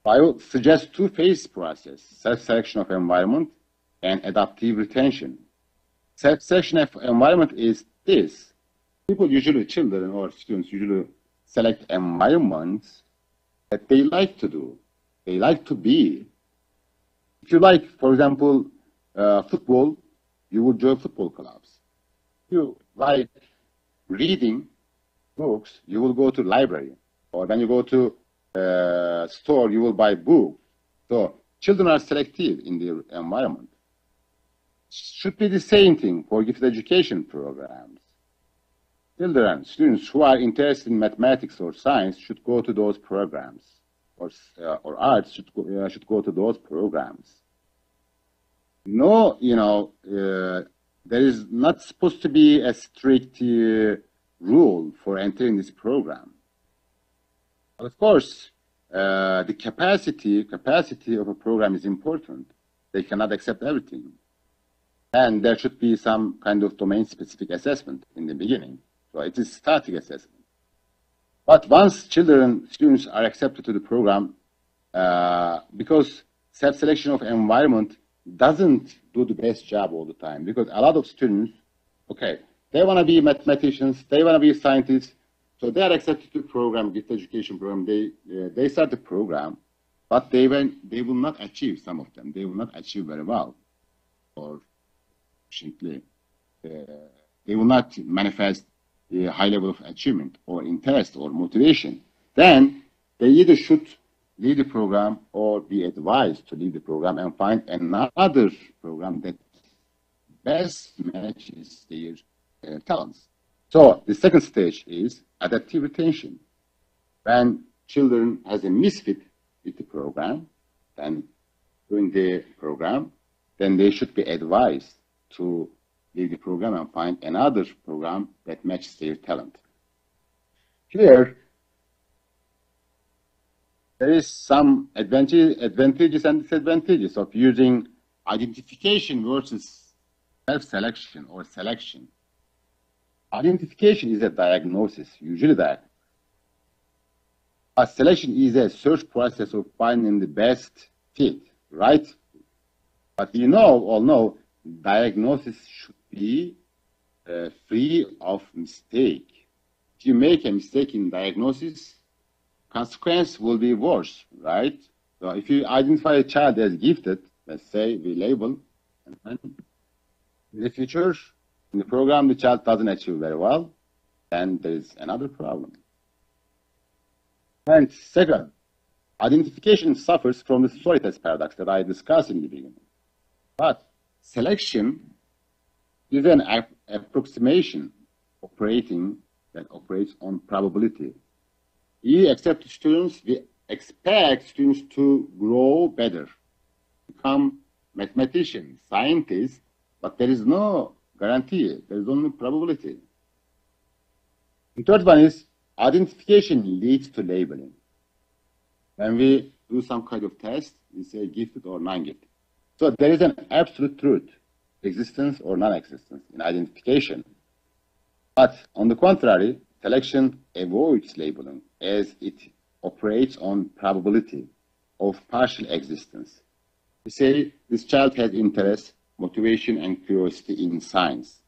I will suggest two-phase process: self-selection of environment and adaptive retention. Self-selection of environment is this: people, usually children or students, usually select environments that they like to do, they like to be. If you like, for example, football, you will join football clubs. If you like reading books, you will go to library. Or when you go to store, you will buy books. So children are selective in their environment. Should be the same thing for gifted education programs. Children, students who are interested in mathematics or science should go to those programs, or arts should go to those programs. No, there is not supposed to be a strict rule for entering this program. But of course, the capacity of a program is important. They cannot accept everything. And there should be some kind of domain-specific assessment in the beginning. So it is static assessment. But once students are accepted to the program, because self-selection of environment doesn't do the best job all the time, because a lot of students, okay, they want to be mathematicians, they want to be scientists, so they are accepted to the program, gifted education program. They start the program, but they will not achieve, some of them, they will not achieve very well or efficiently. They will not manifest a high level of achievement or interest or motivation. Then they either should leave the program or be advised to leave the program and find another program that best matches their talents. So the second stage is adaptive retention. When children has a misfit with the program, then during the program, then they should be advised to leave the program and find another program that matches their talent. Here, there is some advantages and disadvantages of using identification versus self-selection or selection. Identification is a diagnosis, usually that. But selection is a search process of finding the best fit, right? But you all know, diagnosis should be free of mistake. If you make a mistake in diagnosis, consequence will be worse, right? So if you identify a child as gifted, let's say we label, and then in the future, in the program, the child doesn't achieve very well, then there is another problem. And second, identification suffers from the story test paradox that I discussed in the beginning. But selection is an approximation that operates on probability. We accept students, we expect students to grow better, become mathematicians, scientists, but there is no guarantee, there is only probability. The third one is identification leads to labeling. When we do some kind of test, we say gifted or non-gifted. So there is an absolute truth, existence or non-existence in identification. But on the contrary, selection avoids labeling as it operates on probability of partial existence. We say this child has interest, motivation, and curiosity in science.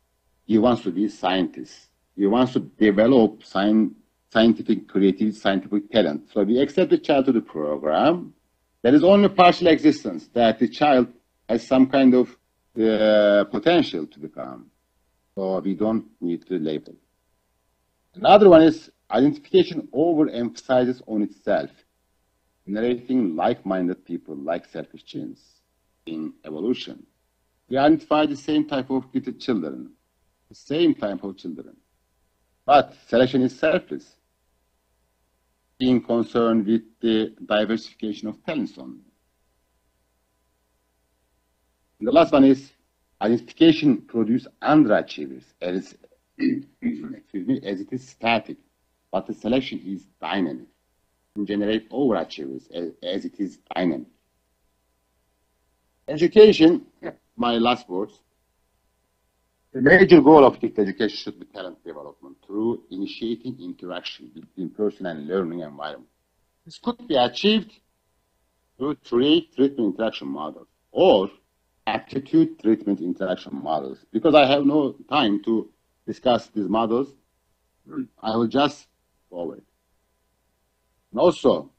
He wants to be a scientist. He wants to develop scientific creativity, scientific talent. So we accept the child to the program. There is only partial existence that the child has some kind of potential to become. So we don't need to label. Another one is identification overemphasizes on itself, narrating like-minded people like selfish genes in evolution. We identify the same type of gifted children, the same type of children. But selection is selfless, being concerned with the diversification of talents only. And the last one is identification produces underachievers as it is static, but the selection is dynamic and generate overachievers as it is dynamic. Education, my last words. The major goal of gifted education should be talent development through initiating interaction between person and learning environment. This could be achieved through treatment interaction models or aptitude treatment interaction models. Because I have no time to discuss these models, I will just go over it. And also,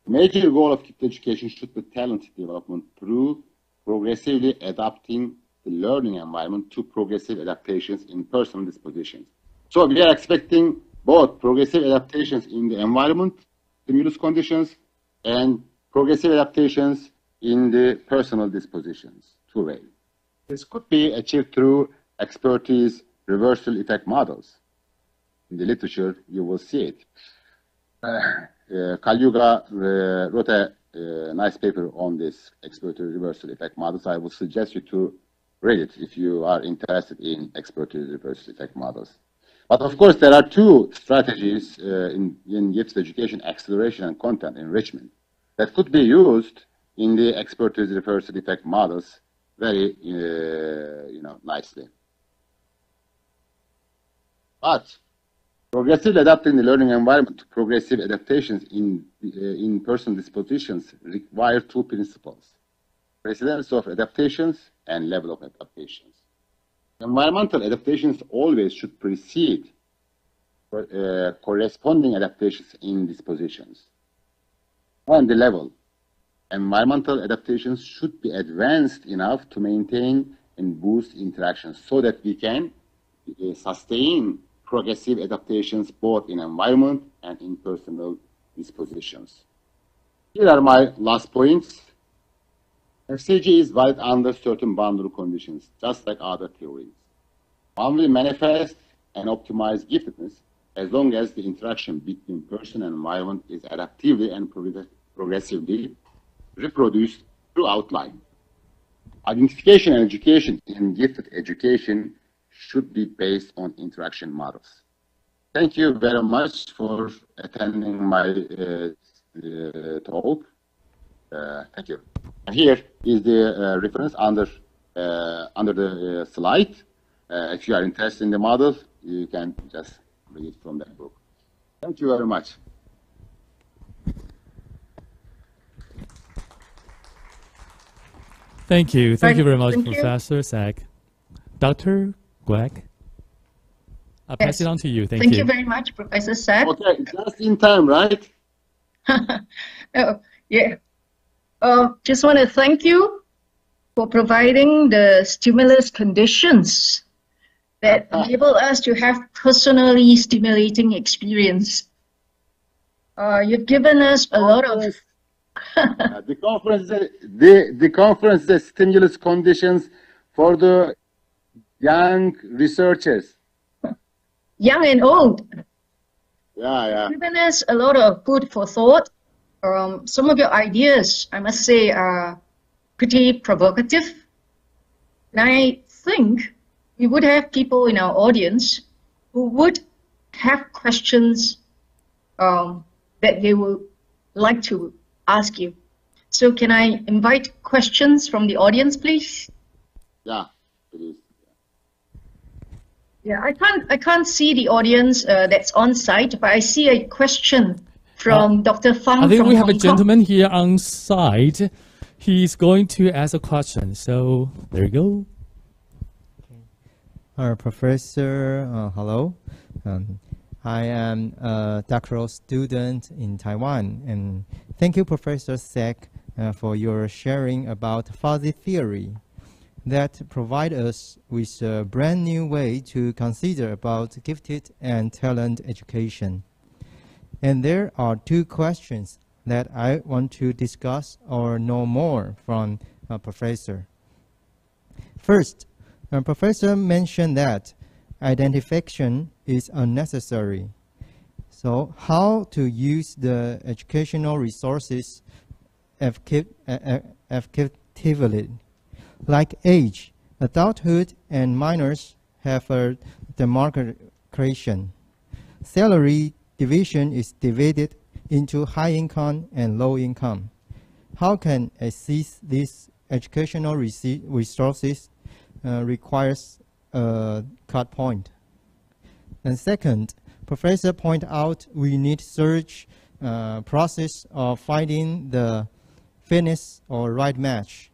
the major goal of gifted education should be talent development through progressively adapting the learning environment to progressive adaptations in personal dispositions. So we are expecting both progressive adaptations in the environment, stimulus conditions, and progressive adaptations in the personal dispositions, two ways. This could be achieved through expertise reversal effect models. In the literature, you will see it. Kalyuga wrote a nice paper on this expertise reversal effect models. I will suggest you to read it if you are interested in expertise reversal effect models. But of course, there are two strategies in gifted education: acceleration and content enrichment, that could be used in the expertise reversal effect models very nicely. But progressively adapting the learning environment to progressive adaptations in person dispositions require two principles: precedence of adaptations and level of adaptations. Environmental adaptations always should precede corresponding adaptations in dispositions. And the level. environmental adaptations should be advanced enough to maintain and boost interactions so that we can sustain progressive adaptations both in environment and in personal dispositions. Here are my last points. APCG is valid under certain boundary conditions, just like other theories. One will manifest and optimize giftedness as long as the interaction between person and environment is adaptively and progressively reproduced throughout life. Identification and education in gifted education should be based on interaction models. Thank you very much for attending my talk. Thank you. And here is the reference under the slide. If you are interested in the model, you can just read it from that book. Thank you very much. Thank you. Thank you very much, Thank you. Professor Sak. Dr. Guek, I'll pass it on to you. Thank Thank you. you very much, Professor Sak. Okay, just in time, right? Oh, yeah. Just want to thank you for providing the stimulus conditions that enable us to have personally stimulating experience. You've given us a lot of the conference, the stimulus conditions for the young researchers. young and old. Yeah. Given us a lot of food for thought. Some of your ideas, I must say, are pretty provocative. And I think we would have people in our audience who would have questions that they would like to ask you. So can I invite questions from the audience, please? Yeah, please. Yeah, I can't see the audience that's on site, but I see a question from Dr. Fang. I think from we have a Hong Kong. gentleman here on site. He's going to ask a question. So there you go. Professor, hello. I am a doctoral student in Taiwan, and thank you, Professor Sak, for your sharing about fuzzy theory that provide us with a brand new way to consider about gifted and talent education. And there are two questions that I want to discuss or know more from Professor. First, Professor mentioned that identification is unnecessary. So how to use the educational resources effectively? Like age, adulthood and minors have a demarcation. Salary division is divided into high income and low income. How can assess these educational resources requires a cut point? And second, Professor point out we need search process of finding the fitness or right match.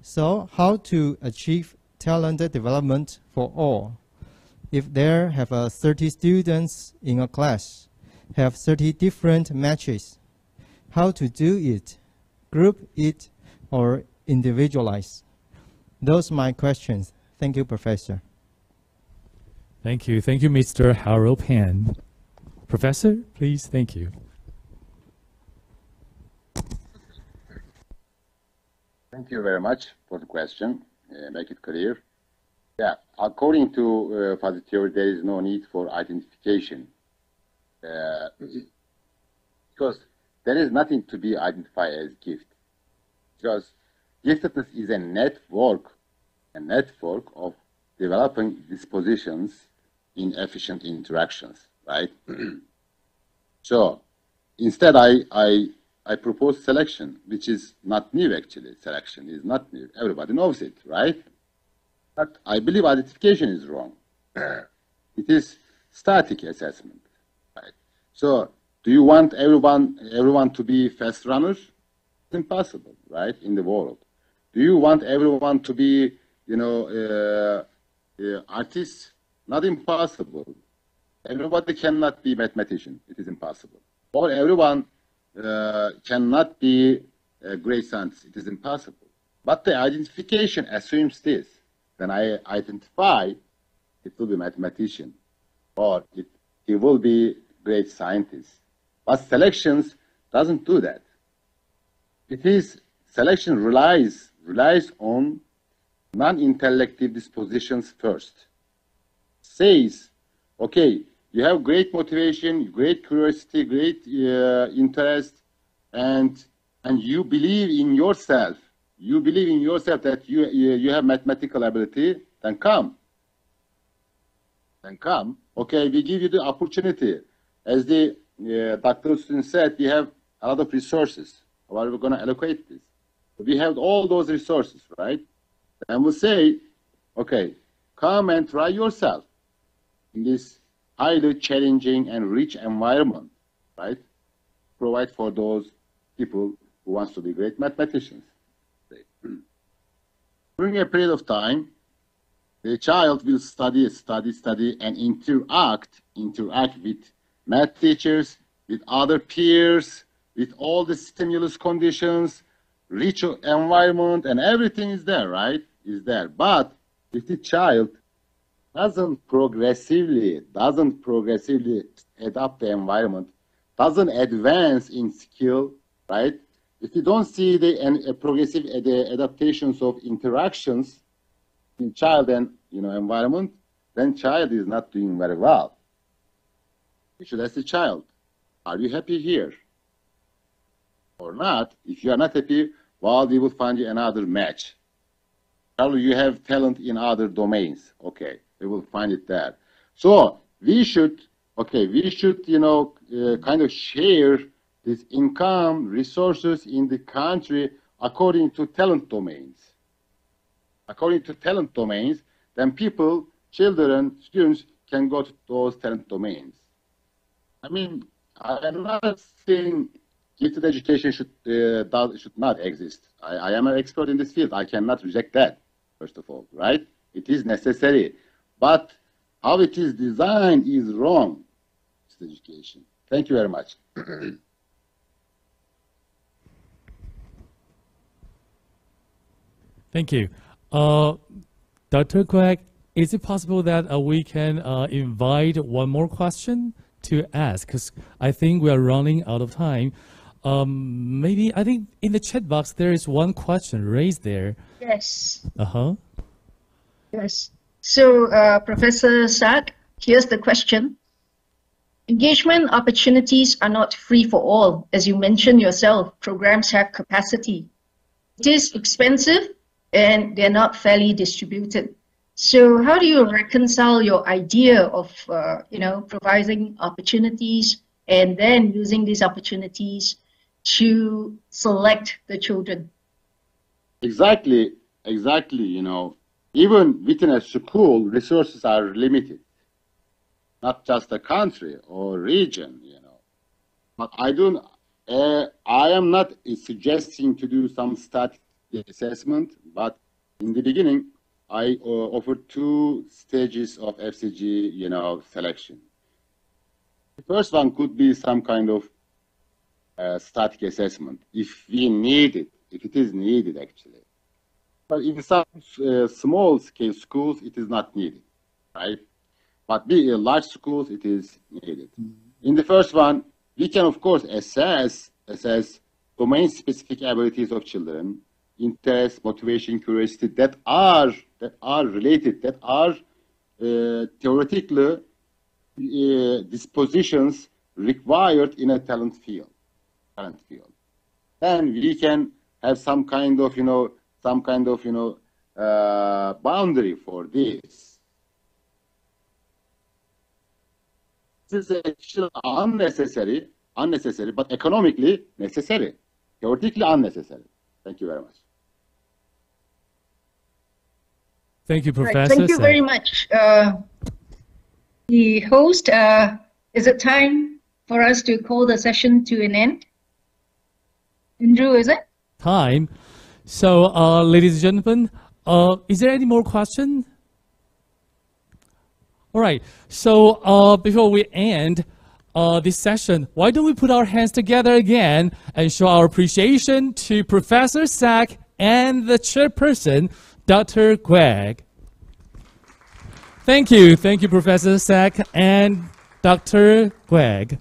So how to achieve talent development for all? If there have 30 students in a class, have 30 different matches, how to do it, group it, or individualize? Those are my questions. Thank you, Professor. Thank you. Thank you, Mr. Harold Pan. Professor, please. Thank you. Thank you very much for the question. Make it clear. Yeah, according to fuzzy theory, there is no need for identification because there is nothing to be identified as gift. Because giftedness is a network of developing dispositions in efficient interactions, right? So instead, I propose selection, which is not new actually. Selection is not new. Everybody knows it, right? But I believe identification is wrong. It is static assessment, right? So do you want everyone to be fast runners? It's impossible, right, in the world. Do you want everyone to be, artists? Not impossible. Everybody cannot be mathematician. It is impossible. Or everyone cannot be great scientist. It is impossible. But the identification assumes this. When I identify, it will be mathematician, or he will be great scientist. But selections doesn't do that. Selection relies on non-intellective dispositions first. Says, okay, you have great motivation, great curiosity, great interest, and you believe in yourself. You believe in yourself that you have mathematical ability, then come. Then come. Okay, we give you the opportunity. As the doctoral student said, we have a lot of resources. How are we going to allocate this? We have all those resources, right? And we'll say, okay, come and try yourself in this highly challenging and rich environment, right? Provide for those people who want to be great mathematicians. During a period of time, the child will study, and interact with math teachers, with other peers, with all the stimulus conditions, rich environment, and everything is there, right? Is there. But if the child doesn't progressively adapt the environment, doesn't advance in skill, right? If you don't see the progressive adaptations of interactions in child and environment, then child is not doing very well. You should ask the child, are you happy here? Or not? If you are not happy, well, we will find you another match. Probably you have talent in other domains. Okay, we will find it there. So we should, kind of share this income resources in the country according to talent domains. According to talent domains, then people, children, students can go to those talent domains. I mean, I'm not saying gifted education should not exist. I am an expert in this field. I cannot reject that, first of all, right? It is necessary. But how it is designed is wrong, gifted education. Thank you very much. Thank you. Dr. Quack, is it possible that we can invite one more question to ask? Because I think we are running out of time. Maybe, I think in the chat box there is one question raised there. Yes. Uh-huh. Yes. So, Professor Sak, here's the question. Engagement opportunities are not free for all. As you mentioned yourself, programs have capacity. It is expensive and they're not fairly distributed. So how do you reconcile your idea of, providing opportunities and then using these opportunities to select the children? Exactly, even within a school, resources are limited. Not just a country or region, But I am not suggesting to do some static assessment, but in the beginning, I offered 2 stages of FCG, selection. The first one could be some kind of static assessment, if we need it, if it is needed, actually. But in some small-scale schools, it is not needed, right? But in large schools, it is needed. In the first one, we can, of course, assess domain-specific abilities of children, interest, motivation, curiosity that are related, that are theoretically dispositions required in a talent field. Then we can have some kind of boundary for this. This is actually unnecessary, but economically necessary, theoretically unnecessary. Thank you very much. Thank you, Professor. Right, thank you very much. The host, is it time for us to call the session to an end? Andrew, is it? Time. So, ladies and gentlemen, is there any more question? All right. So, before we end, this session, why don't we put our hands together again and show our appreciation to Professor Sak and the chairperson, Dr. Quag. Thank you, Professor Sak and Dr. Quag.